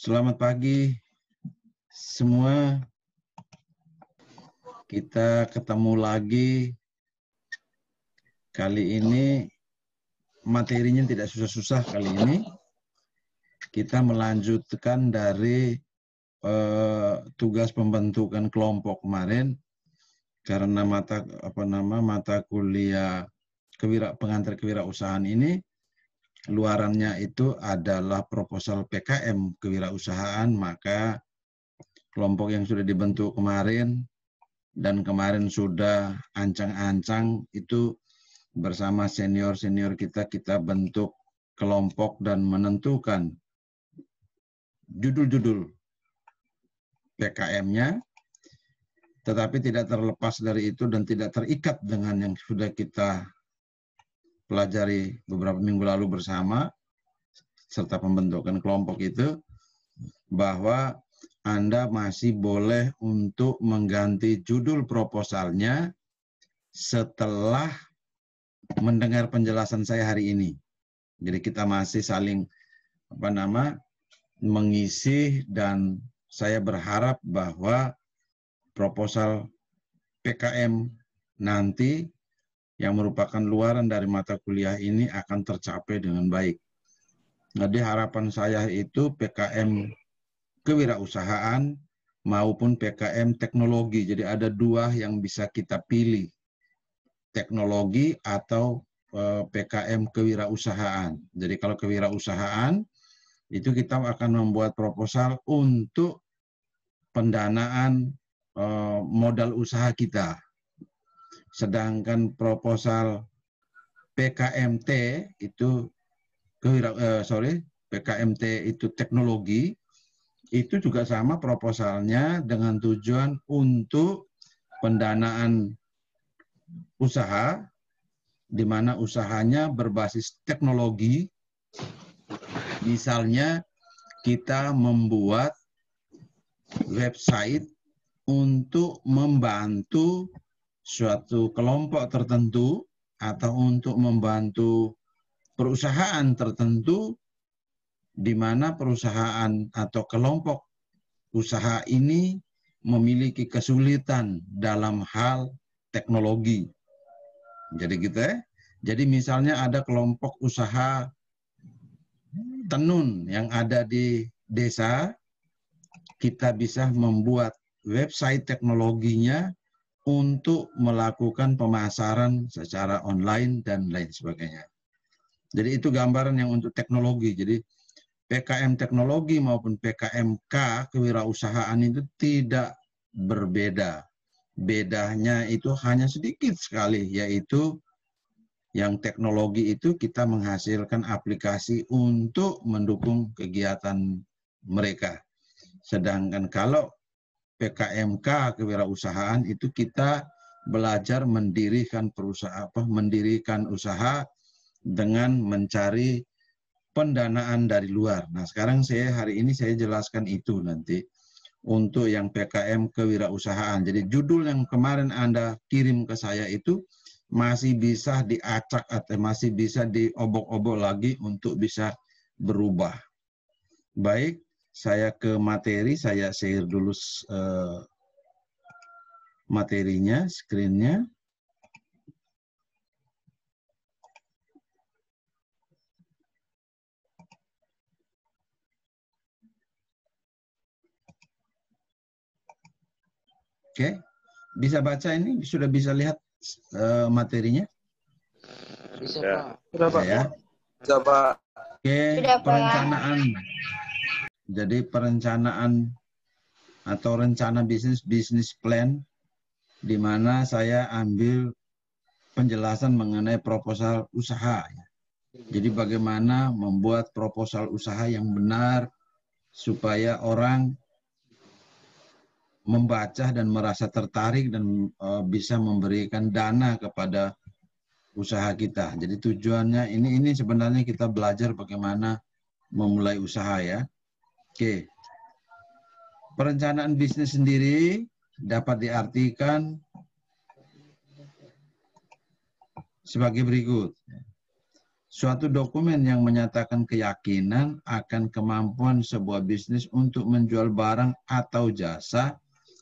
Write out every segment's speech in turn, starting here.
Selamat pagi semua. Kita ketemu lagi. Kali ini materinya tidak susah-susah kali ini. Kita melanjutkan dari tugas pembentukan kelompok kemarin karena mata kuliah pengantar kewirausahaan ini luarannya itu adalah proposal PKM kewirausahaan, maka kelompok yang sudah dibentuk kemarin dan kemarin sudah ancang-ancang itu bersama senior-senior kita bentuk kelompok dan menentukan judul-judul PKM-nya, tetapi tidak terlepas dari itu dan tidak terikat dengan yang sudah kita pelajari beberapa minggu lalu bersama, serta pembentukan kelompok itu, bahwa Anda masih boleh untuk mengganti judul proposalnya setelah mendengar penjelasan saya hari ini. Jadi kita masih saling mengisi, dan saya berharap bahwa proposal PKM nanti yang merupakan luaran dari mata kuliah ini akan tercapai dengan baik. Jadi harapan saya itu PKM kewirausahaan maupun PKM teknologi. Jadi ada dua yang bisa kita pilih, teknologi atau PKM kewirausahaan. Jadi kalau kewirausahaan itu kita akan membuat proposal untuk pendanaan modal usaha kita. Sedangkan proposal PKMT itu PKMT itu teknologi, itu juga sama proposalnya dengan tujuan untuk pendanaan usaha, di mana usahanya berbasis teknologi. Misalnya kita membuat website untuk membantu suatu kelompok tertentu atau untuk membantu perusahaan tertentu, di mana perusahaan atau kelompok usaha ini memiliki kesulitan dalam hal teknologi. Jadi misalnya ada kelompok usaha tenun yang ada di desa, kita bisa membuat website teknologinya untuk melakukan pemasaran secara online dan lain sebagainya. Jadi itu gambaran yang untuk teknologi. Jadi PKM teknologi maupun PKMK kewirausahaan itu tidak berbeda. Bedanya itu hanya sedikit sekali, yaitu yang teknologi itu kita menghasilkan aplikasi untuk mendukung kegiatan mereka. Sedangkan kalau PKMK kewirausahaan itu kita belajar mendirikan mendirikan usaha dengan mencari pendanaan dari luar. Nah, sekarang hari ini saya jelaskan itu nanti untuk yang PKM kewirausahaan. Jadi judul yang kemarin Anda kirim ke saya itu masih bisa diacak atau masih bisa diobok-obok lagi untuk bisa berubah. Baik, saya ke materi, saya share dulu materinya, screen-nya. Oke, bisa baca ini? Sudah bisa lihat materinya? Bisa, Pak. Sudah, Pak. Ya. Bisa, Pak. Oke, Sudah, Pak. perencanaan. Jadi perencanaan atau rencana bisnis plan, di mana saya ambil penjelasan mengenai proposal usaha. Jadi bagaimana membuat proposal usaha yang benar supaya orang membaca dan merasa tertarik dan bisa memberikan dana kepada usaha kita. Jadi tujuannya ini sebenarnya kita belajar bagaimana memulai usaha ya. Oke. Perencanaan bisnis sendiri dapat diartikan sebagai berikut. Suatu dokumen yang menyatakan keyakinan akan kemampuan sebuah bisnis untuk menjual barang atau jasa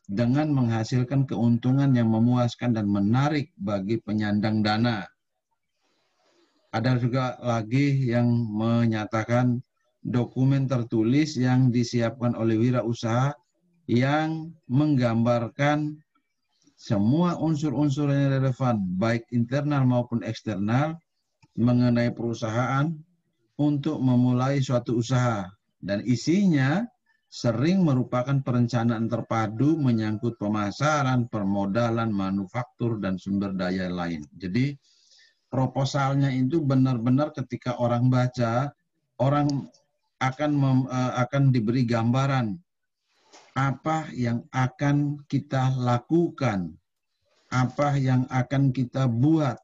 dengan menghasilkan keuntungan yang memuaskan dan menarik bagi penyandang dana. Ada juga lagi yang menyatakan dokumen tertulis yang disiapkan oleh wirausaha yang menggambarkan semua unsur-unsur yang relevan, baik internal maupun eksternal, mengenai perusahaan untuk memulai suatu usaha. Dan isinya sering merupakan perencanaan terpadu menyangkut pemasaran, permodalan, manufaktur, dan sumber daya lain. Jadi proposalnya itu benar-benar ketika orang baca, orang akan diberi gambaran apa yang akan kita lakukan, apa yang akan kita buat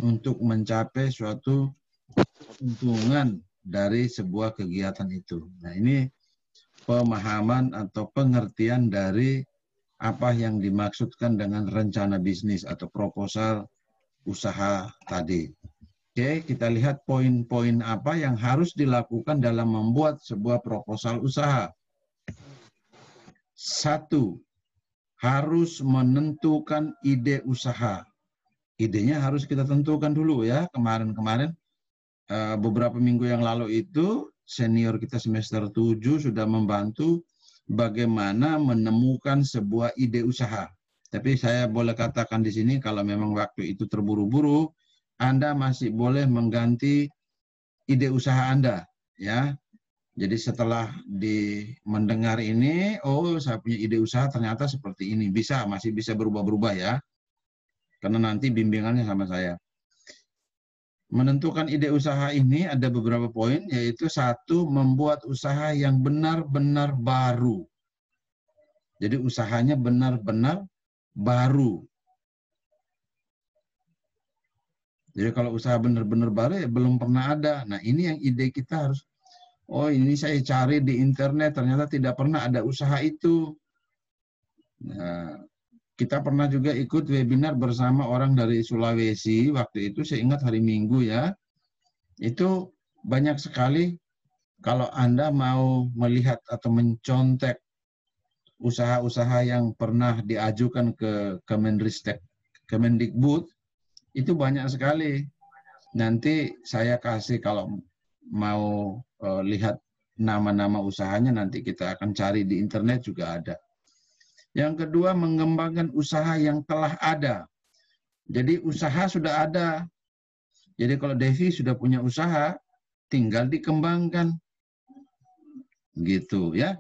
untuk mencapai suatu keuntungan dari sebuah kegiatan itu. Nah, ini pemahaman atau pengertian dari apa yang dimaksudkan dengan rencana bisnis atau proposal usaha tadi. Oke, kita lihat poin-poin apa yang harus dilakukan dalam membuat sebuah proposal usaha. 1. Harus menentukan ide usaha. Idenya harus kita tentukan dulu ya. Kemarin beberapa minggu yang lalu itu senior kita semester 7 sudah membantu bagaimana menemukan sebuah ide usaha. Tapi saya boleh katakan di sini kalau memang waktu itu terburu-buru, Anda masih boleh mengganti ide usaha Anda ya. Jadi setelah mendengar ini, oh saya punya ide usaha ternyata seperti ini. Masih bisa berubah-berubah ya. Karena nanti bimbingannya sama saya. Menentukan ide usaha ini ada beberapa poin, yaitu 1, membuat usaha yang benar-benar baru. Jadi usahanya benar-benar baru. Jadi kalau usaha benar-benar baru ya belum pernah ada. Nah ini yang ide kita harus, oh ini saya cari di internet, ternyata tidak pernah ada usaha itu. Nah, kita pernah juga ikut webinar bersama orang dari Sulawesi, waktu itu saya ingat hari Minggu ya. Itu banyak sekali kalau Anda mau melihat atau mencontek usaha-usaha yang pernah diajukan ke Kemenristek, Kemendikbud, itu banyak sekali. Nanti saya kasih kalau mau lihat nama-nama usahanya, nanti kita akan cari di internet juga ada. Yang kedua, mengembangkan usaha yang telah ada. Jadi usaha sudah ada. Jadi kalau Devi sudah punya usaha, tinggal dikembangkan. Gitu ya.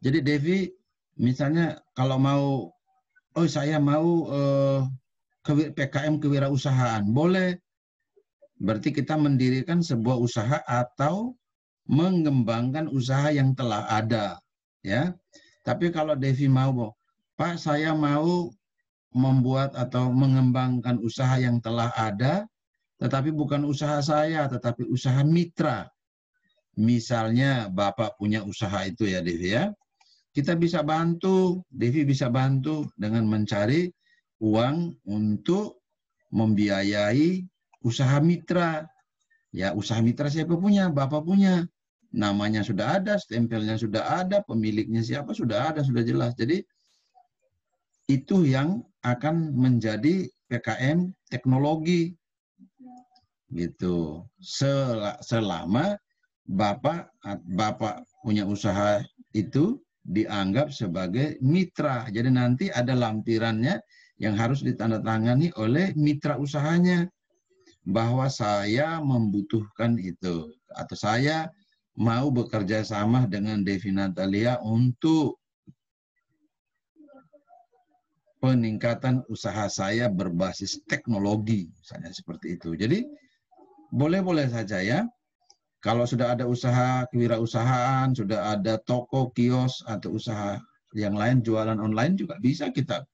Jadi Devi misalnya kalau mau, oh saya mau PKM kewirausahaan, boleh. Berarti kita mendirikan sebuah usaha atau mengembangkan usaha yang telah ada. Ya. Tapi kalau Devi mau, Pak, saya mau membuat atau mengembangkan usaha yang telah ada, tetapi bukan usaha saya, tetapi usaha mitra. Misalnya Bapak punya usaha itu ya, Devi ya. Kita bisa bantu, Devi bisa bantu dengan mencari uang untuk membiayai usaha mitra. Ya, usaha mitra siapa punya? Bapak punya. Namanya sudah ada, stempelnya sudah ada, pemiliknya siapa sudah ada, sudah jelas. Jadi itu yang akan menjadi PKM teknologi gitu. Selama Bapak punya usaha itu dianggap sebagai mitra. Jadi nanti ada lampirannya yang harus ditandatangani oleh mitra usahanya bahwa saya membutuhkan itu atau saya mau bekerja sama dengan Devi Natalia untuk peningkatan usaha saya berbasis teknologi, misalnya seperti itu. Jadi boleh-boleh saja ya. Kalau sudah ada usaha kewirausahaan, sudah ada toko, kios atau usaha yang lain, jualan online juga bisa kita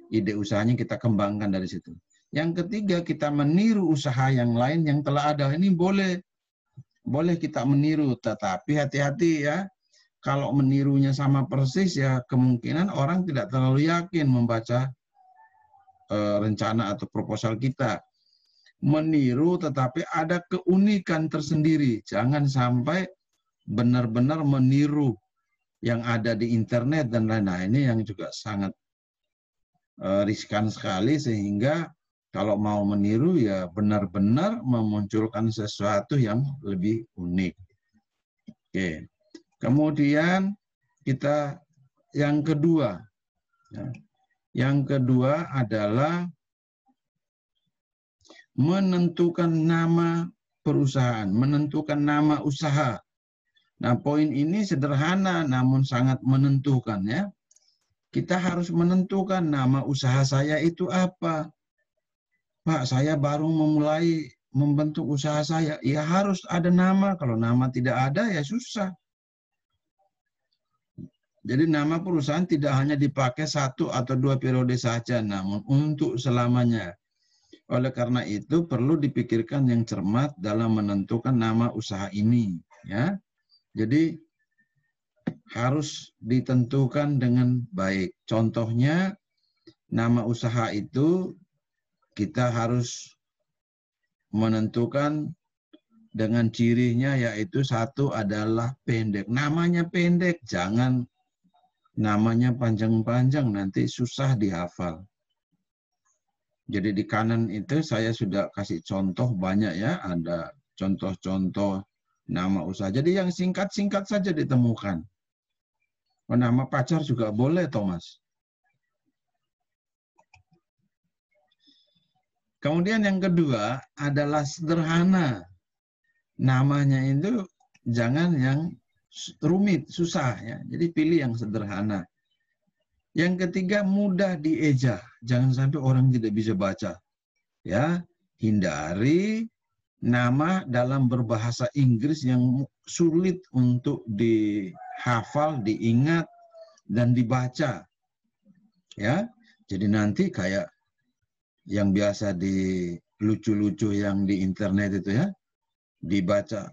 ide usahanya kita kembangkan dari situ. Yang ketiga, kita meniru usaha yang lain yang telah ada. Ini boleh kita meniru, tetapi hati-hati ya. Kalau menirunya sama persis ya kemungkinan orang tidak terlalu yakin membaca rencana atau proposal kita. meniru tetapi ada keunikan tersendiri. Jangan sampai benar-benar meniru yang ada di internet dan lain-lain. Nah, ini yang juga sangat riskan sekali, sehingga kalau mau meniru ya benar-benar memunculkan sesuatu yang lebih unik. Oke. Kemudian kita yang kedua. Ya. Yang kedua adalah menentukan nama perusahaan, menentukan nama usaha. Nah, poin ini sederhana namun sangat menentukan ya. Kita harus menentukan nama usaha saya itu apa. Pak, saya baru memulai membentuk usaha saya. Ya harus ada nama. Kalau nama tidak ada ya susah. Jadi nama perusahaan tidak hanya dipakai 1 atau 2 periode saja, namun untuk selamanya. Oleh karena itu perlu dipikirkan yang cermat dalam menentukan nama usaha ini. Ya, jadi harus ditentukan dengan baik. Contohnya, nama usaha itu kita harus menentukan dengan cirinya, yaitu 1 adalah pendek. Namanya pendek, jangan namanya panjang-panjang, nanti susah dihafal. Jadi di kanan itu saya sudah kasih contoh banyak ya, ada contoh-contoh nama usaha. Jadi yang singkat-singkat saja ditemukan. Nama pacar juga boleh, Thomas. Kemudian yang kedua adalah sederhana. Namanya itu jangan yang rumit, susah ya. Jadi pilih yang sederhana. Yang ketiga, mudah dieja. Jangan sampai orang tidak bisa baca. Ya, hindari nama dalam berbahasa Inggris yang sulit untuk dihafal, diingat, dan dibaca. Ya, jadi nanti kayak yang biasa di lucu-lucu yang di internet itu ya, dibaca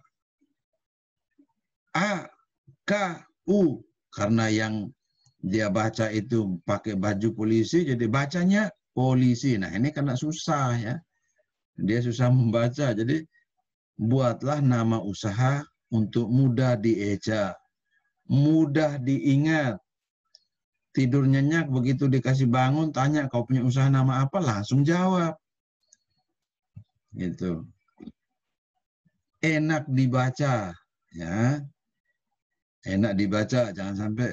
A, K, U, karena yang dia baca itu pakai baju polisi, jadi bacanya polisi. Nah, ini karena susah ya. Dia susah membaca. Jadi buatlah nama usaha untuk mudah dieja, mudah diingat. Tidur nyenyak, begitu dikasih bangun, tanya kau punya usaha nama apa, langsung jawab. Gitu. Enak dibaca, ya. Enak dibaca, jangan sampai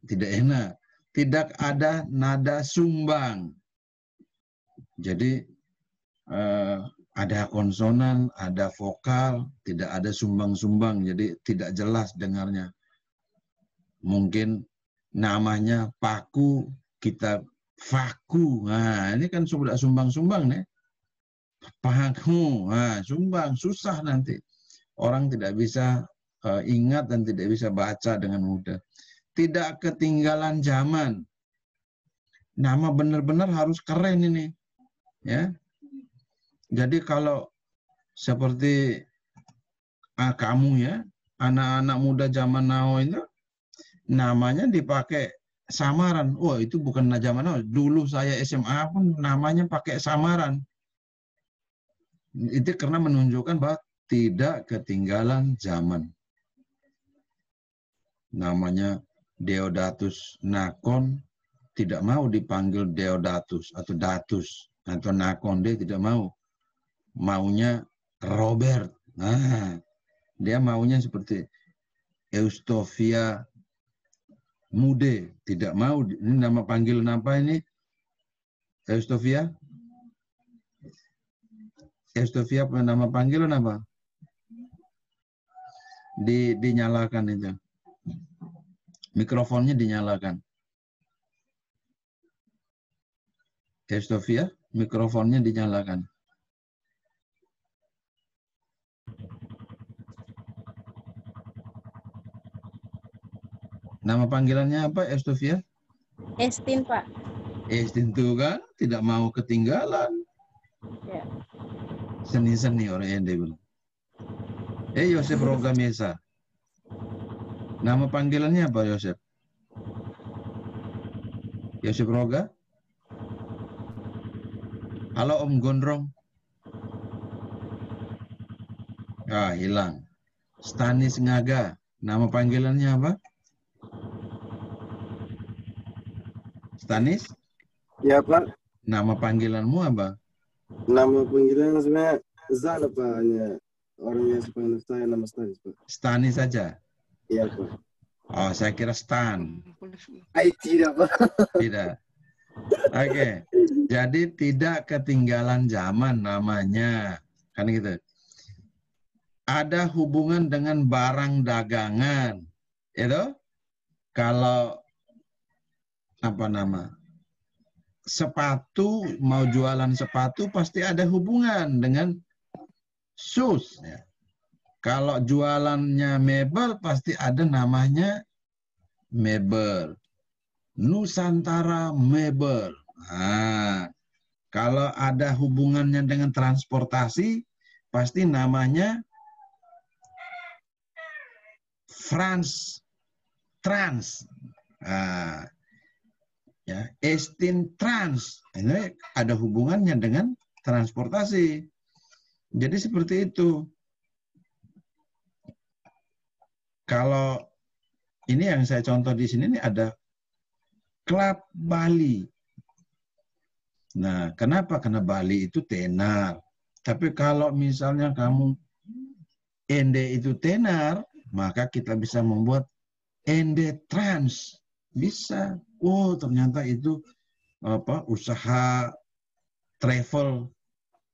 tidak enak. Tidak ada nada sumbang. Jadi ada konsonan, ada vokal, tidak ada sumbang-sumbang, jadi tidak jelas dengarnya. Mungkin namanya paku, kita faku. Nah, ini kan sudah sumbang-sumbang nih. Paku, nah, sumbang, susah nanti. Orang tidak bisa ingat dan tidak bisa baca dengan mudah. Tidak ketinggalan zaman. Nama benar-benar harus keren ini. Ya. Jadi kalau seperti kamu ya, anak-anak muda zaman now itu, namanya dipakai samaran. Wah, itu bukan zaman now. Dulu saya SMA pun namanya pakai samaran. Itu karena menunjukkan bahwa tidak ketinggalan zaman. Namanya Deodatus Nakon, tidak mau dipanggil Deodatus atau Datus atau Nakon, dia tidak mau. Maunya Robert. Nah, dia maunya seperti Eustofia Mude, tidak mau. Ini nama panggilan apa ini? Eustofia? Eustofia nama panggilan apa? Dinyalakan itu. Mikrofonnya dinyalakan. Eustofia, mikrofonnya dinyalakan. Nama panggilannya apa, Eustofia? Estin, Pak. Estin tuh kan, tidak mau ketinggalan. Ya. Seni-seni orang yang dia bilang. Yosep Roga Mesa. Nama panggilannya apa, Yosep? Yosep Roga? Halo Om Gondrong. Hilang. Stanis Ngaga, nama panggilannya apa? Stanis? Ya Pak, Nama panggilanmu apa? nama panggilan sebenarnya Zana Pak, hanya orang yang sepanggil saya nama Stanis Pak. Stanis saja? Iya Pak. Oh, saya kira Stan. Tidak Pak. Tidak. Oke. Jadi tidak ketinggalan zaman namanya. Kan gitu. Ada hubungan dengan barang dagangan. Itu kalau apa nama? Sepatu, mau jualan sepatu pasti ada hubungan dengan shoes. Ya. Kalau jualannya mebel pasti ada namanya mebel. Nusantara Mebel. Nah, kalau ada hubungannya dengan transportasi pasti namanya Trans. Nah, ya, Estin Trans. Ini ada hubungannya dengan transportasi. Jadi seperti itu. Kalau ini yang saya contoh di sini nih ada Klub Bali. Nah, kenapa? Karena Bali itu tenar. Tapi kalau misalnya kamu ende itu tenar, maka kita bisa membuat ende trans. Bisa. Oh, ternyata itu apa? Usaha travel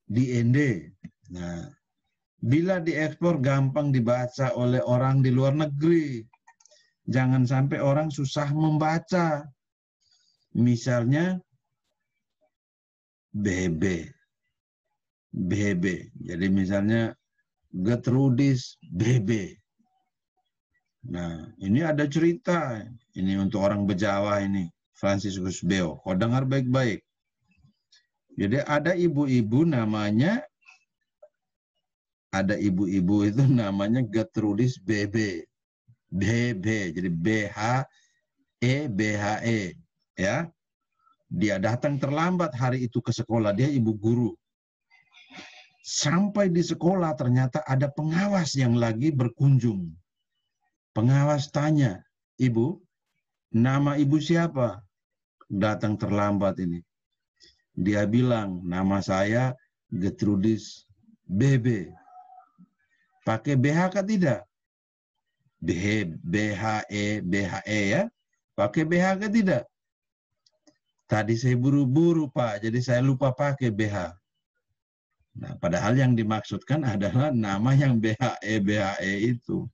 di ende. Nah, bila diekspor gampang dibaca oleh orang di luar negeri. Jangan sampai orang susah membaca. Misalnya BB. Jadi misalnya Gertrudis BB. Nah, ini ada cerita. Ini untuk orang Bejawa ini. Franciscus Beo. Kau dengar baik-baik. Jadi ada ibu-ibu namanya itu namanya Gertrudis BB. Jadi BHE. Ya. Dia datang terlambat hari itu ke sekolah. Dia ibu guru. Sampai di sekolah ternyata ada pengawas yang lagi berkunjung. Pengawas tanya, "Ibu, nama ibu siapa?" Datang terlambat ini. Dia bilang, "Nama saya Gertrudis BB." Pakai BH kah tidak? BHE ya. Pakai BH kah tidak? Tadi saya buru-buru Pak, jadi saya lupa pakai BH. Nah, padahal yang dimaksudkan adalah nama yang BHE itu.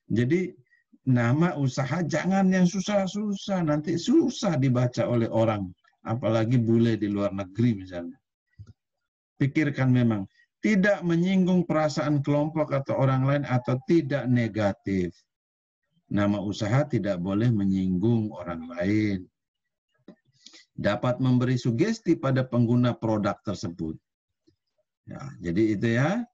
Jadi nama usaha jangan yang susah-susah, nanti susah dibaca oleh orang. Apalagi bule di luar negeri misalnya. Pikirkan memang. Tidak menyinggung perasaan kelompok atau orang lain atau tidak negatif. Nama usaha tidak boleh menyinggung orang lain. Dapat memberi sugesti pada pengguna produk tersebut. Ya, jadi itu ya.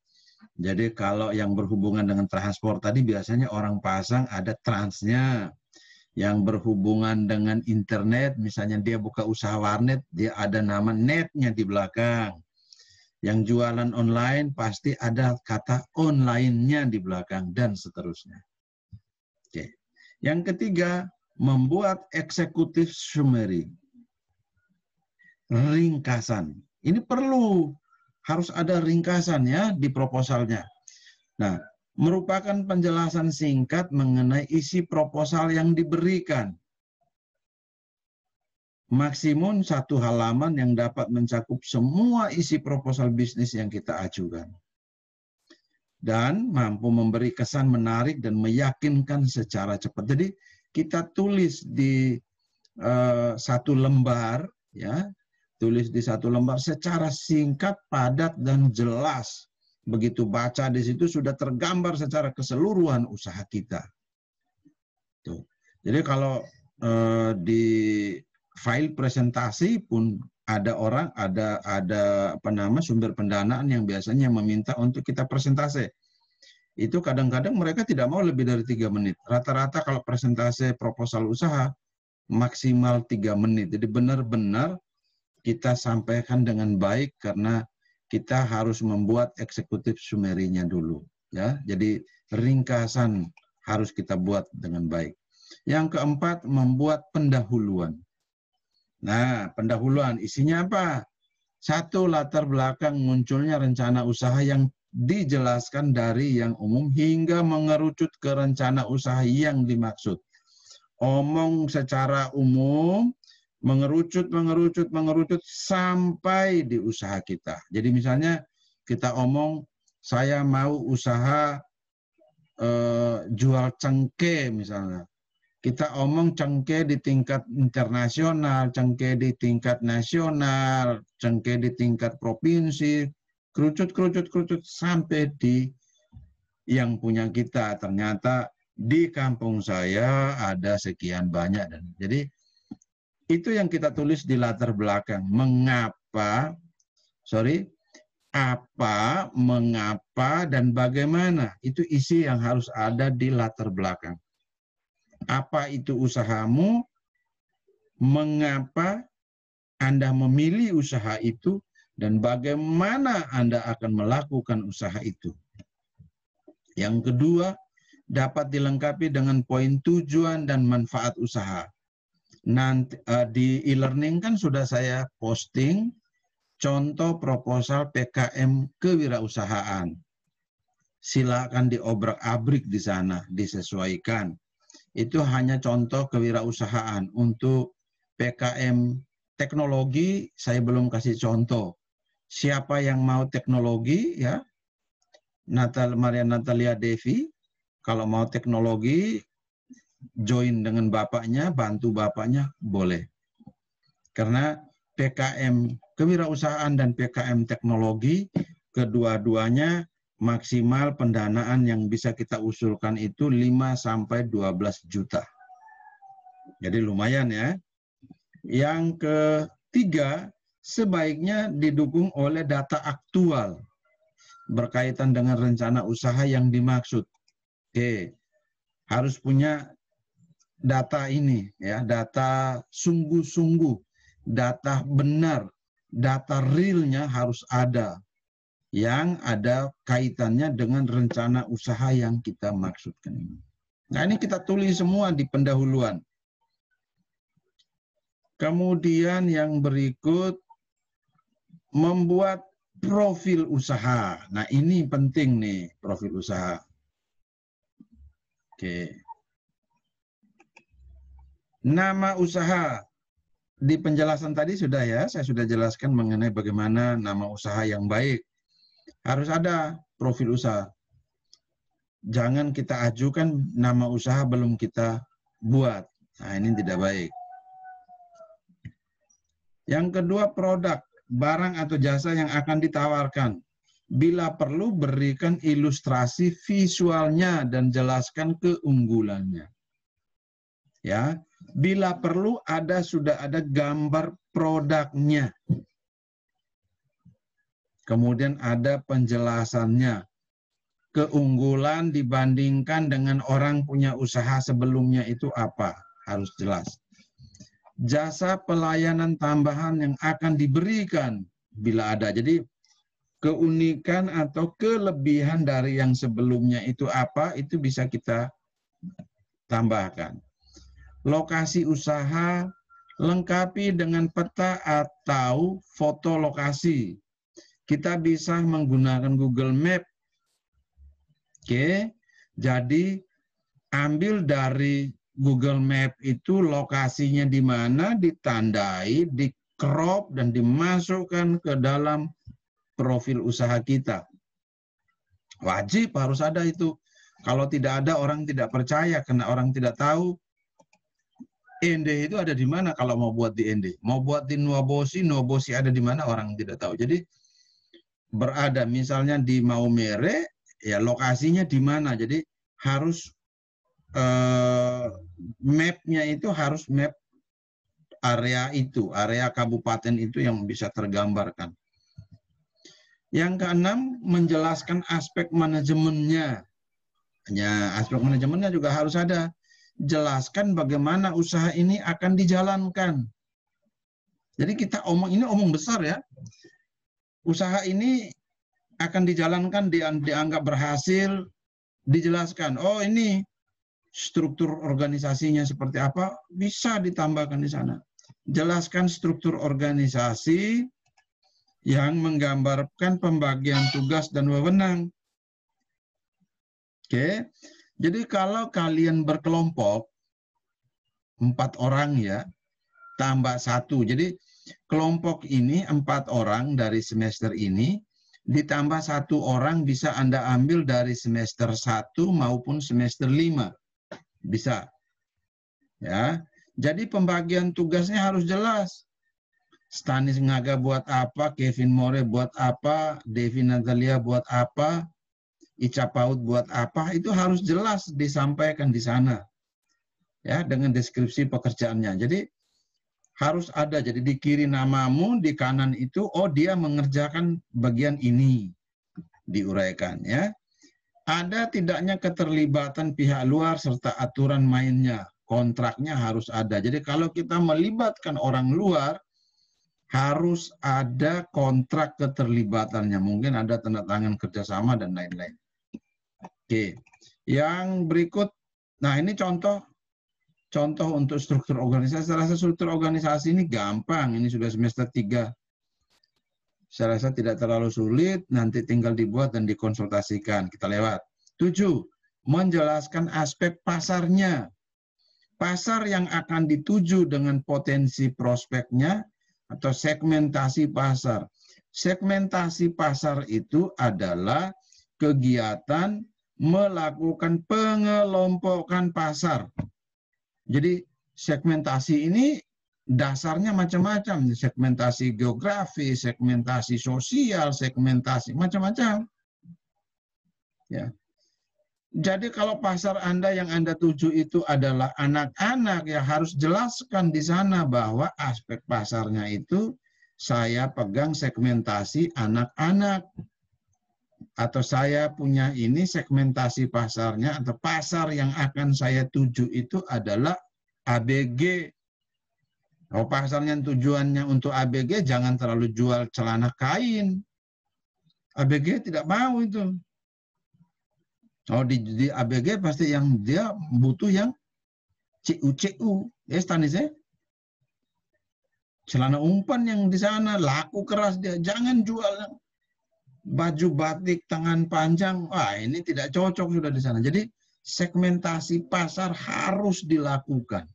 Jadi kalau yang berhubungan dengan transport tadi biasanya orang pasang ada transnya. Yang berhubungan dengan internet, misalnya dia buka usaha warnet, dia ada nama netnya di belakang. Yang jualan online pasti ada kata online-nya di belakang dan seterusnya. Oke. Yang ketiga, membuat executive summary. Ringkasan. Ini perlu. Harus ada ringkasan ya di proposalnya. Nah, merupakan penjelasan singkat mengenai isi proposal yang diberikan. Maksimum 1 halaman yang dapat mencakup semua isi proposal bisnis yang kita ajukan. Dan mampu memberi kesan menarik dan meyakinkan secara cepat. Jadi kita tulis di 1 lembar, ya, tulis di 1 lembar secara singkat, padat, dan jelas. Begitu baca di situ sudah tergambar secara keseluruhan usaha kita. Tuh. Jadi kalau di file presentasi pun ada sumber pendanaan yang biasanya meminta untuk kita presentasi. Itu kadang-kadang mereka tidak mau lebih dari 3 menit. Rata-rata kalau presentasi proposal usaha maksimal 3 menit. Jadi benar-benar kita sampaikan dengan baik karena kita harus membuat eksekutif summary-nya dulu. Ya, jadi ringkasan harus kita buat dengan baik. Yang keempat, membuat pendahuluan. Nah, pendahuluan isinya apa? Satu, latar belakang munculnya rencana usaha yang dijelaskan dari yang umum hingga mengerucut ke rencana usaha yang dimaksud. Omong secara umum, mengerucut sampai di usaha kita. Jadi misalnya kita omong, saya mau usaha jual cengkeh misalnya. Kita omong cengkeh di tingkat internasional, cengkeh di tingkat nasional, cengkeh di tingkat provinsi, kerucut sampai di yang punya kita. Ternyata di kampung saya ada sekian banyak. Dan jadi itu yang kita tulis di latar belakang. Apa, mengapa, dan bagaimana. Itu isi yang harus ada di latar belakang. Apa itu usahamu, mengapa Anda memilih usaha itu, dan bagaimana Anda akan melakukan usaha itu. Yang kedua, dapat dilengkapi dengan poin tujuan dan manfaat usaha. Nanti di e-learning kan sudah saya posting contoh proposal PKM kewirausahaan. Silakan diobrak-abrik di sana, disesuaikan. Itu hanya contoh kewirausahaan. Untuk PKM teknologi saya belum kasih contoh. Siapa yang mau teknologi ya? Maria Natalia Devi, kalau mau teknologi join dengan bapaknya, bantu bapaknya boleh. Karena PKM kewirausahaan dan PKM teknologi kedua-duanya maksimal pendanaan yang bisa kita usulkan itu 5-12 juta. Jadi lumayan ya. Yang ketiga, sebaiknya didukung oleh data aktual berkaitan dengan rencana usaha yang dimaksud. Oke, harus punya data ini ya, data sungguh-sungguh, data benar, data realnya harus ada. Yang ada kaitannya dengan rencana usaha yang kita maksudkan ini. Nah, ini kita tulis semua di pendahuluan. Kemudian yang berikut, membuat profil usaha. Nah, ini penting nih, profil usaha. Oke. Nama usaha. Di penjelasan tadi sudah ya, saya sudah jelaskan mengenai bagaimana nama usaha yang baik. Harus ada profil usaha. Jangan kita ajukan nama usaha belum kita buat. Nah, ini tidak baik. Yang kedua, produk, barang atau jasa yang akan ditawarkan. Bila perlu, berikan ilustrasi visualnya dan jelaskan keunggulannya. Ya, bila perlu sudah ada gambar produknya. Kemudian ada penjelasannya. Keunggulan dibandingkan dengan orang punya usaha sebelumnya itu apa? Harus jelas. Jasa pelayanan tambahan yang akan diberikan bila ada. Jadi keunikan atau kelebihan dari yang sebelumnya itu apa? Itu bisa kita tambahkan. Lokasi usaha lengkapi dengan peta atau foto lokasi. Kita bisa menggunakan Google Map. Oke, jadi ambil dari Google Map itu lokasinya di mana, ditandai, di crop, dan dimasukkan ke dalam profil usaha kita. Wajib harus ada itu. Kalau tidak ada, orang tidak percaya, karena orang tidak tahu Ende itu ada di mana kalau mau buat di Ende. Mau buat di Nuabosi ada di mana, orang tidak tahu. Jadi berada misalnya di Maumere, ya lokasinya di mana. Jadi harus map-nya itu harus map area itu, area kabupaten itu yang bisa tergambarkan. Yang keenam, menjelaskan aspek manajemennya. Ya, aspek manajemennya juga harus ada. Jelaskan bagaimana usaha ini akan dijalankan. Jadi kita ini omong besar ya. Usaha ini akan dijalankan, dianggap berhasil, dijelaskan, oh ini struktur organisasinya seperti apa, bisa ditambahkan di sana. Jelaskan struktur organisasi yang menggambarkan pembagian tugas dan wewenang. Oke, jadi kalau kalian berkelompok, 4 orang ya, tambah 1. Jadi kelompok ini 4 orang dari semester ini, ditambah 1 orang bisa Anda ambil dari semester 1 maupun semester 5. Bisa. Ya. Jadi pembagian tugasnya harus jelas. Stanis Ngaga buat apa, Kevin More buat apa, Devi Natalia buat apa, Ica Paut buat apa, itu harus jelas disampaikan di sana. Ya, dengan deskripsi pekerjaannya. Jadi harus ada, jadi di kiri namamu, di kanan itu, oh dia mengerjakan bagian ini, diuraikan ya. Ada tidaknya keterlibatan pihak luar serta aturan mainnya, kontraknya harus ada. Jadi kalau kita melibatkan orang luar, harus ada kontrak keterlibatannya. Mungkin ada tanda tangan kerjasama dan lain-lain. Oke, yang berikut, nah ini contoh untuk struktur organisasi. Saya rasa struktur organisasi ini gampang, ini sudah semester 3. Saya rasa tidak terlalu sulit, nanti tinggal dibuat dan dikonsultasikan. Kita lewat. 7. Menjelaskan aspek pasarnya. Pasar yang akan dituju dengan potensi prospeknya atau segmentasi pasar. Segmentasi pasar itu adalah kegiatan melakukan pengelompokan pasar. Jadi segmentasi ini dasarnya macam-macam, segmentasi geografi, segmentasi sosial, segmentasi macam-macam. Ya. Jadi kalau pasar Anda yang Anda tuju itu adalah anak-anak, ya harus jelaskan di sana bahwa aspek pasarnya itu saya pegang segmentasi anak-anak. Atau saya punya ini segmentasi pasarnya, atau pasar yang akan saya tuju itu adalah ABG. Oh, pasarnya tujuannya untuk ABG, jangan terlalu jual celana kain. ABG tidak mau itu. Oh, di ABG pasti yang dia butuh yang CU. Ya, stanisnya. Celana umpan yang di sana, laku keras dia. Jangan jual baju batik tangan panjang. Wah, ini tidak cocok sudah di sana. Jadi, segmentasi pasar harus dilakukan.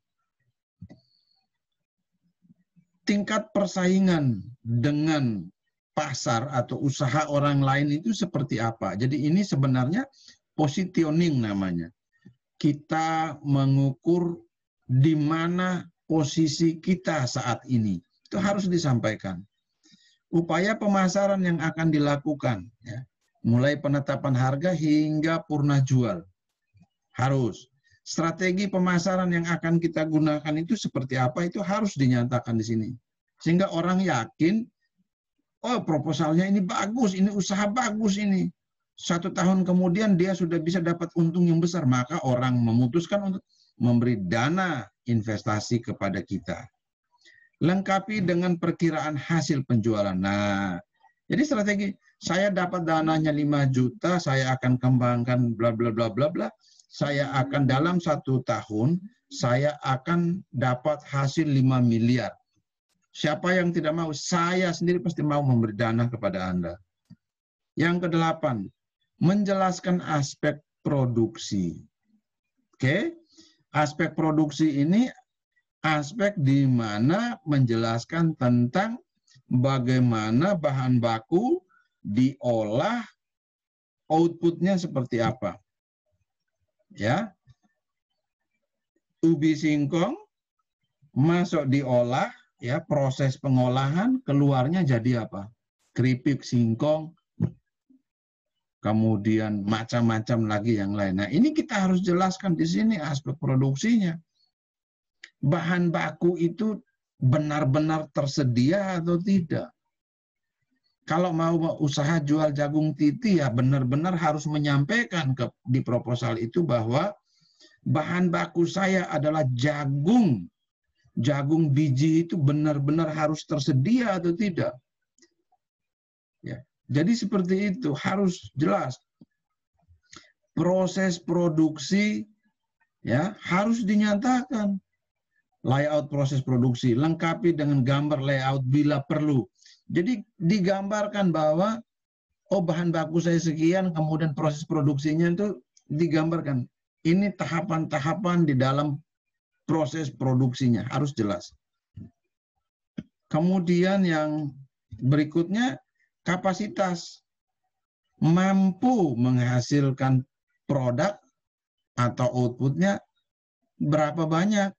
Tingkat persaingan dengan pasar atau usaha orang lain itu seperti apa? Jadi ini sebenarnya positioning namanya. Kita mengukur di mana posisi kita saat ini. Itu harus disampaikan. Upaya pemasaran yang akan dilakukan, ya, mulai penetapan harga hingga purna jual. Harus. Strategi pemasaran yang akan kita gunakan itu seperti apa, itu harus dinyatakan di sini. Sehingga orang yakin, oh proposalnya ini bagus, ini usaha bagus ini. 1 tahun kemudian dia sudah bisa dapat untung yang besar, maka orang memutuskan untuk memberi dana investasi kepada kita. Lengkapi dengan perkiraan hasil penjualan. Nah, jadi strategi, saya dapat dananya 5 juta, saya akan kembangkan bla bla bla bla bla. Saya akan dalam 1 tahun, saya akan dapat hasil 5 miliar. Siapa yang tidak mau? Saya sendiri pasti mau memberi dana kepada Anda. Yang ke-8, menjelaskan aspek produksi. Oke? Aspek produksi ini aspek di mana menjelaskan tentang bagaimana bahan baku diolah, outputnya seperti apa. Ya, ubi singkong masuk diolah, ya proses pengolahan keluarnya jadi apa? Keripik singkong, kemudian macam-macam lagi yang lain. Nah, ini kita harus jelaskan di sini aspek produksinya. Bahan baku itu benar-benar tersedia atau tidak? Kalau mau usaha jual jagung titi, ya benar-benar harus menyampaikan di proposal itu bahwa bahan baku saya adalah jagung. Jagung biji itu benar-benar harus tersedia atau tidak? Ya. Jadi seperti itu, harus jelas. Proses produksi ya harus dinyatakan. Layout proses produksi, lengkapi dengan gambar layout bila perlu. Jadi digambarkan bahwa bahan baku saya sekian, kemudian proses produksinya itu digambarkan. Ini tahapan-tahapan di dalam proses produksinya, harus jelas. Kemudian yang berikutnya, kapasitas. Mampu menghasilkan produk atau outputnya berapa banyak.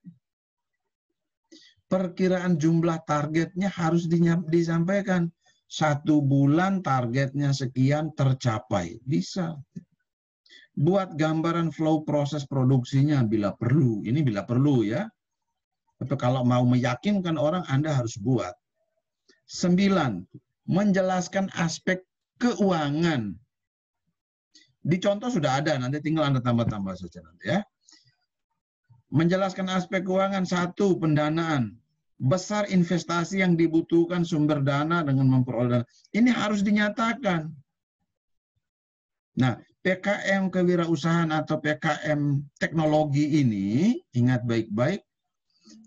Perkiraan jumlah targetnya harus disampaikan. 1 bulan targetnya sekian tercapai. Bisa. Buat gambaran flow proses produksinya bila perlu. Ini bila perlu ya. Tapi kalau mau meyakinkan orang, Anda harus buat. 9. Menjelaskan aspek keuangan. Di contoh sudah ada, nanti tinggal Anda tambah-tambah saja nanti ya. Menjelaskan aspek keuangan. 1. Pendanaan. Besar investasi yang dibutuhkan sumber dana dengan memperoleh. Ini harus dinyatakan. Nah, PKM kewirausahaan atau PKM teknologi ini, ingat baik-baik,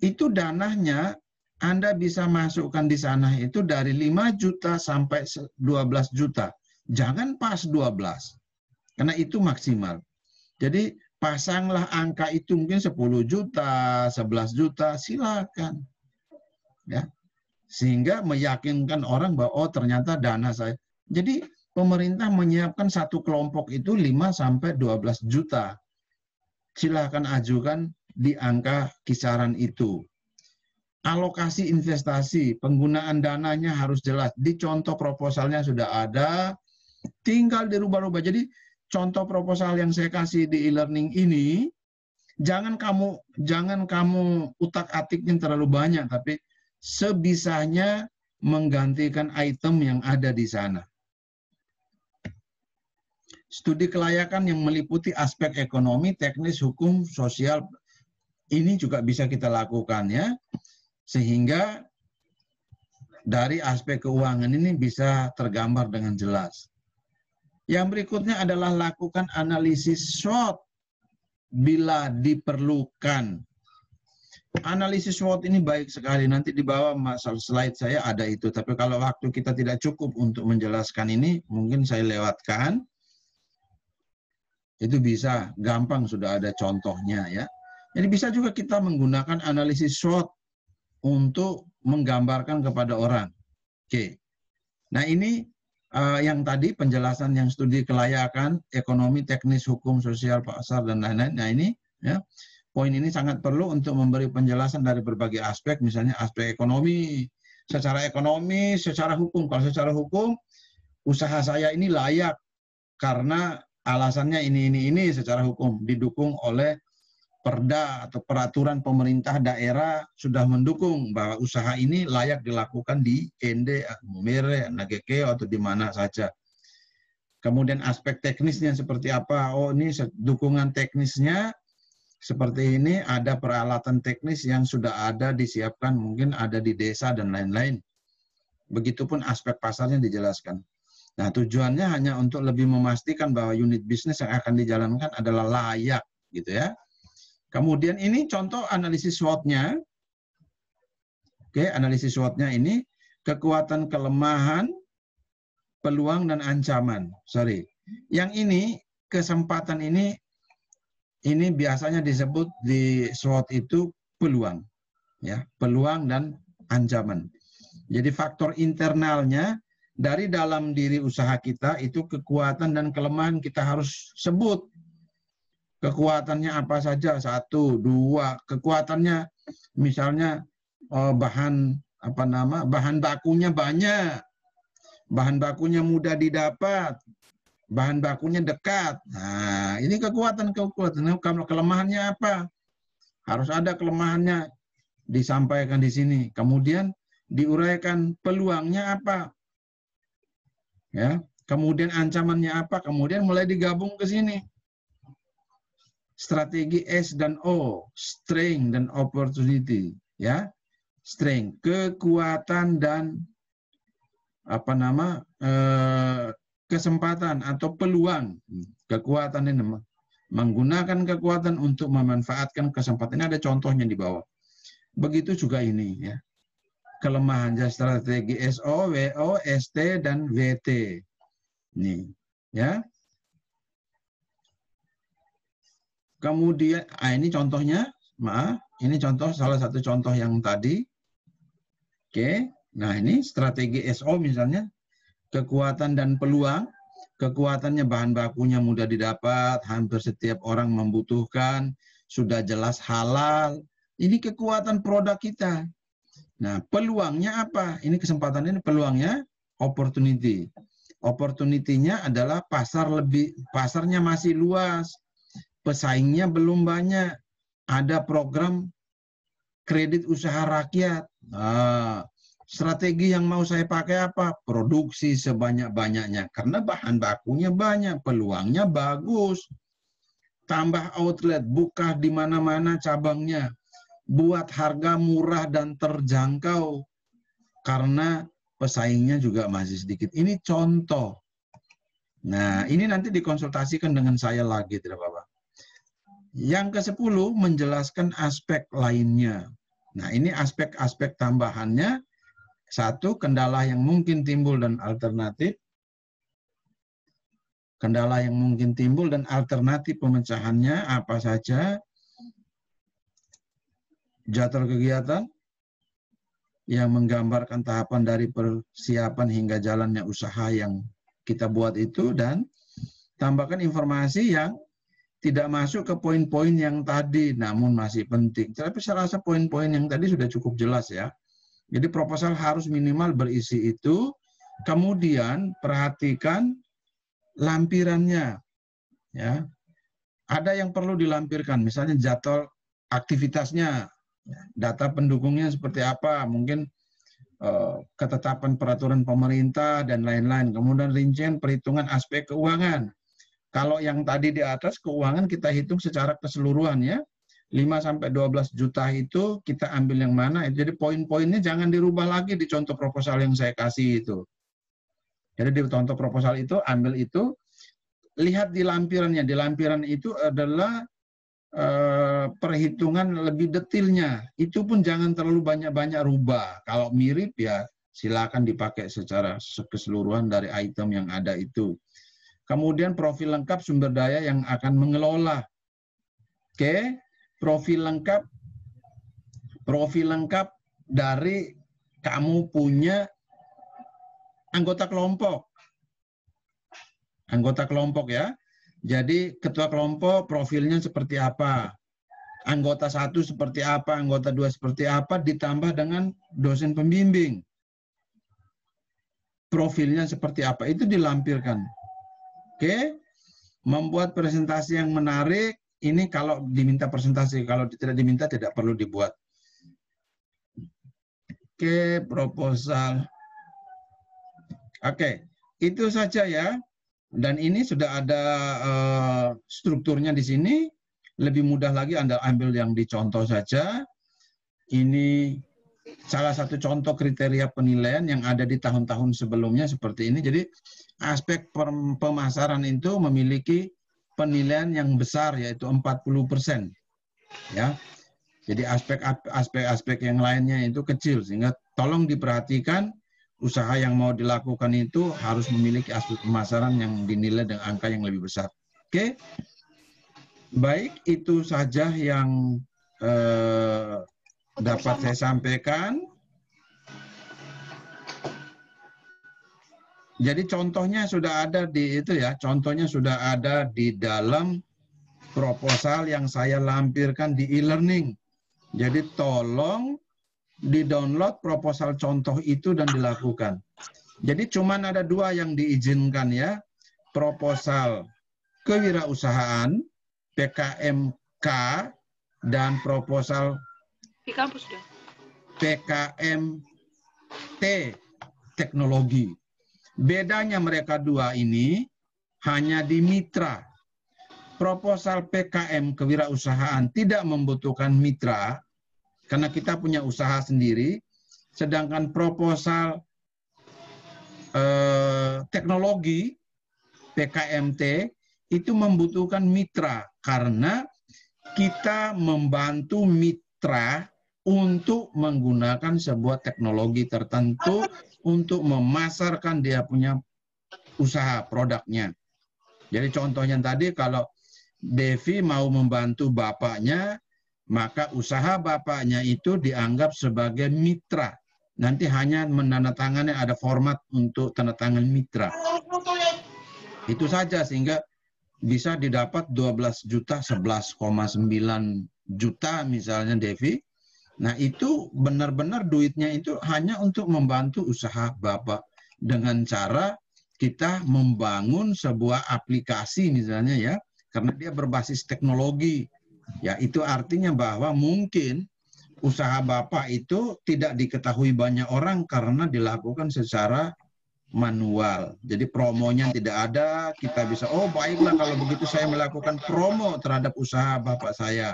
itu dananya Anda bisa masukkan di sana itu dari 5 juta sampai 12 juta. Jangan pas 12, karena itu maksimal. Jadi pasanglah angka itu mungkin 10 juta, 11 juta, silakan. Ya, sehingga meyakinkan orang bahwa ternyata dana saya. Jadi pemerintah menyiapkan satu kelompok itu 5 sampai 12 juta. Silakan ajukan di angka kisaran itu. Alokasi investasi, penggunaan dananya harus jelas. Di contoh proposalnya sudah ada, tinggal dirubah-rubah. Jadi contoh proposal yang saya kasih di e-learning ini, jangan kamu utak-atiknya terlalu banyak, tapi sebisanya menggantikan item yang ada di sana. Studi kelayakan yang meliputi aspek ekonomi, teknis, hukum, sosial, ini juga bisa kita lakukan ya. Sehingga dari aspek keuangan ini bisa tergambar dengan jelas. Yang berikutnya adalah lakukan analisis SWOT bila diperlukan. Analisis SWOT ini baik sekali. Nanti di bawah slide saya ada itu. Tapi kalau waktu kita tidak cukup untuk menjelaskan ini, mungkin saya lewatkan. Itu bisa, gampang sudah ada contohnya ya. Jadi bisa juga kita menggunakan analisis SWOT untuk menggambarkan kepada orang. Oke. Nah ini yang tadi penjelasan yang studi kelayakan, ekonomi, teknis, hukum, sosial, pasar, dan lain-lain. Nah ini ya. Poin ini sangat perlu untuk memberi penjelasan dari berbagai aspek, misalnya aspek ekonomi, secara hukum. Kalau secara hukum, usaha saya ini layak karena alasannya ini secara hukum, didukung oleh perda atau peraturan pemerintah daerah sudah mendukung bahwa usaha ini layak dilakukan di Ende, Mere, Nagekeo, atau di mana saja. Kemudian aspek teknisnya seperti apa? Oh ini dukungan teknisnya, seperti ini, ada peralatan teknis yang sudah ada disiapkan, mungkin ada di desa dan lain-lain. Begitupun aspek pasarnya dijelaskan. Nah, tujuannya hanya untuk lebih memastikan bahwa unit bisnis yang akan dijalankan adalah layak, gitu ya. Kemudian ini contoh analisis SWOT-nya. Oke, analisis SWOT-nya ini kekuatan, kelemahan, peluang dan ancaman. Yang ini kesempatan ini biasanya disebut di SWOT itu peluang, ya, peluang dan ancaman. Jadi faktor internalnya dari dalam diri usaha kita itu kekuatan dan kelemahan kita harus sebut. Kekuatannya apa saja? 1, 2. Kekuatannya misalnya bahan bakunya banyak, bahan bakunya mudah didapat, bahan bakunya dekat. Nah, ini kekuatan. Kalau kelemahannya apa? Harus ada kelemahannya disampaikan di sini. Kemudian diuraikan peluangnya apa? Ya. Kemudian ancamannya apa? Kemudian mulai digabung ke sini. Strategi S dan O, strength dan opportunity, ya. Strength, kekuatan dan kesempatan atau peluang, kekuatan ini, menggunakan kekuatan untuk memanfaatkan kesempatan. Ini ada contohnya di bawah. Begitu juga ini ya. Kelemahan strategi SO, WO, ST, dan WT. Nih, ya. Kemudian, ini contohnya, maaf, ini contoh salah satu contoh yang tadi. Oke, nah ini strategi SO misalnya, kekuatan dan peluang. Kekuatannya bahan bakunya mudah didapat, hampir setiap orang membutuhkan, sudah jelas halal. Ini kekuatan produk kita. Nah, peluangnya apa? Ini kesempatan ini peluangnya opportunity. Opportunity-nya adalah pasarnya masih luas, pesaingnya belum banyak. Ada program kredit usaha rakyat. Strategi yang mau saya pakai apa? Produksi sebanyak-banyaknya. Karena bahan bakunya banyak, peluangnya bagus. Tambah outlet, buka di mana-mana cabangnya. Buat harga murah dan terjangkau. Karena pesaingnya juga masih sedikit. Ini contoh. Nah, ini nanti dikonsultasikan dengan saya lagi, tidak apa-apa. Yang ke-10, menjelaskan aspek lainnya. Nah, ini aspek-aspek tambahannya. 1, kendala yang mungkin timbul dan alternatif. Kendala yang mungkin timbul dan alternatif pemecahannya apa saja. Jadwal kegiatan yang menggambarkan tahapan dari persiapan hingga jalannya usaha yang kita buat itu, dan tambahkan informasi yang tidak masuk ke poin-poin yang tadi, namun masih penting. Tapi saya rasa poin-poin yang tadi sudah cukup jelas ya. Jadi proposal harus minimal berisi itu, kemudian perhatikan lampirannya. Ya. Ada yang perlu dilampirkan, misalnya jadwal aktivitasnya, data pendukungnya seperti apa, mungkin ketetapan peraturan pemerintah dan lain-lain. Kemudian rincian perhitungan aspek keuangan. Kalau yang tadi di atas keuangan kita hitung secara keseluruhan ya. 5-12 juta itu kita ambil yang mana. Jadi poin-poinnya jangan dirubah lagi di contoh proposal yang saya kasih itu. Jadi di contoh proposal itu ambil itu, lihat di lampirannya. Di lampiran itu adalah perhitungan lebih detailnya. Itu pun jangan terlalu banyak-banyak rubah. Kalau mirip ya silakan dipakai secara keseluruhan dari item yang ada itu. Kemudian profil lengkap sumber daya yang akan mengelola. Oke, profil lengkap dari kamu punya anggota kelompok. Anggota kelompok ya. Jadi ketua kelompok profilnya seperti apa, anggota 1 seperti apa, anggota 2 seperti apa, ditambah dengan dosen pembimbing. Profilnya seperti apa, itu dilampirkan. Oke, membuat presentasi yang menarik, ini kalau diminta presentasi, kalau tidak diminta tidak perlu dibuat. Oke, proposal. Oke, itu saja ya. Dan ini sudah ada strukturnya di sini. Lebih mudah lagi Anda ambil yang dicontoh saja. Ini salah satu contoh kriteria penilaian yang ada di tahun-tahun sebelumnya seperti ini. Jadi aspek pemasaran itu memiliki penilaian yang besar, yaitu 40%. Ya. Jadi aspek-aspek yang lainnya itu kecil, sehingga tolong diperhatikan. Usaha yang mau dilakukan itu harus memiliki aspek pemasaran yang dinilai dengan angka yang lebih besar. Oke, baik, itu saja yang dapat saya sampaikan. Jadi contohnya sudah ada di itu ya, contohnya sudah ada di dalam proposal yang saya lampirkan di e-learning. Jadi tolong di-download proposal contoh itu dan dilakukan. Jadi cuman ada 2 yang diizinkan ya, proposal kewirausahaan PKMK dan proposal PKMT teknologi. Bedanya mereka 2 ini hanya di mitra. Proposal PKM kewirausahaan tidak membutuhkan mitra, karena kita punya usaha sendiri, sedangkan proposal teknologi PKMT itu membutuhkan mitra karena kita membantu mitra untuk menggunakan sebuah teknologi tertentu untuk memasarkan dia punya usaha produknya. Jadi contohnya tadi kalau Devi mau membantu bapaknya, maka usaha bapaknya itu dianggap sebagai mitra. Nanti hanya menandatangani ada format untuk tanda tangan mitra. Itu saja sehingga bisa didapat 12 juta, 11,9 juta misalnya Devi. Nah itu benar-benar duitnya itu hanya untuk membantu usaha Bapak dengan cara kita membangun sebuah aplikasi misalnya ya, karena dia berbasis teknologi. Ya itu artinya bahwa mungkin usaha Bapak itu tidak diketahui banyak orang karena dilakukan secara manual. Jadi promonya tidak ada, kita bisa, oh baiklah kalau begitu saya melakukan promo terhadap usaha Bapak saya.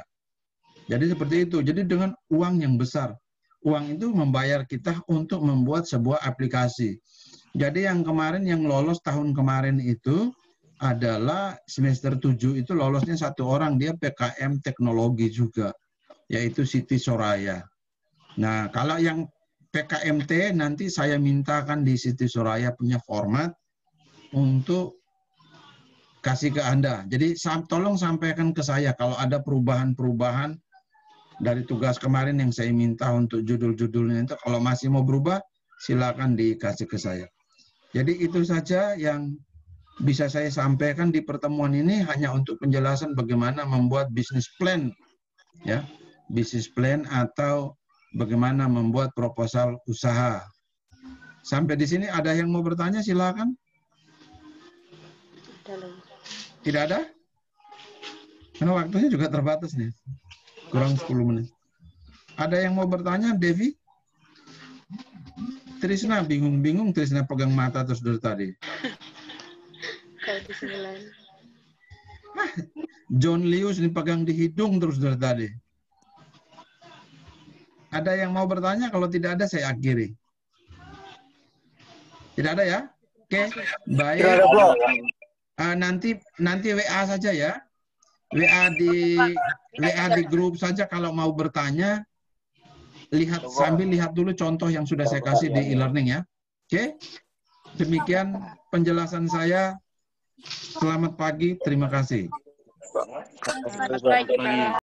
Jadi seperti itu. Jadi dengan uang yang besar. Uang itu membayar kita untuk membuat sebuah aplikasi. Jadi yang kemarin yang lolos tahun kemarin itu adalah semester 7 itu lolosnya satu orang, dia PKM teknologi juga, yaitu Siti Soraya. Nah, kalau yang PKMT nanti saya mintakan di Siti Soraya punya format untuk kasih ke Anda. Jadi tolong sampaikan ke saya kalau ada perubahan-perubahan dari tugas kemarin yang saya minta untuk judul-judulnya itu, kalau masih mau berubah, silakan dikasih ke saya. Jadi itu saja yang bisa saya sampaikan di pertemuan ini, hanya untuk penjelasan bagaimana membuat bisnis plan, ya, bisnis plan atau bagaimana membuat proposal usaha. Sampai di sini ada yang mau bertanya, silakan. Tidak ada? Karena waktunya juga terbatas nih. Kurang 10 menit. Ada yang mau bertanya, Devi? Trisna bingung-bingung, Trisna pegang mata terus dari tadi. John Lius ini pegang di hidung terus dari tadi. Ada yang mau bertanya? Kalau tidak ada, saya akhiri. Tidak ada ya? Oke, baik. Nanti WA saja ya. WA di grup saja kalau mau bertanya. Sambil lihat dulu contoh yang sudah saya kasih di e-learning ya. Oke. Demikian penjelasan saya. Selamat pagi, terima kasih. Selamat pagi, Pak.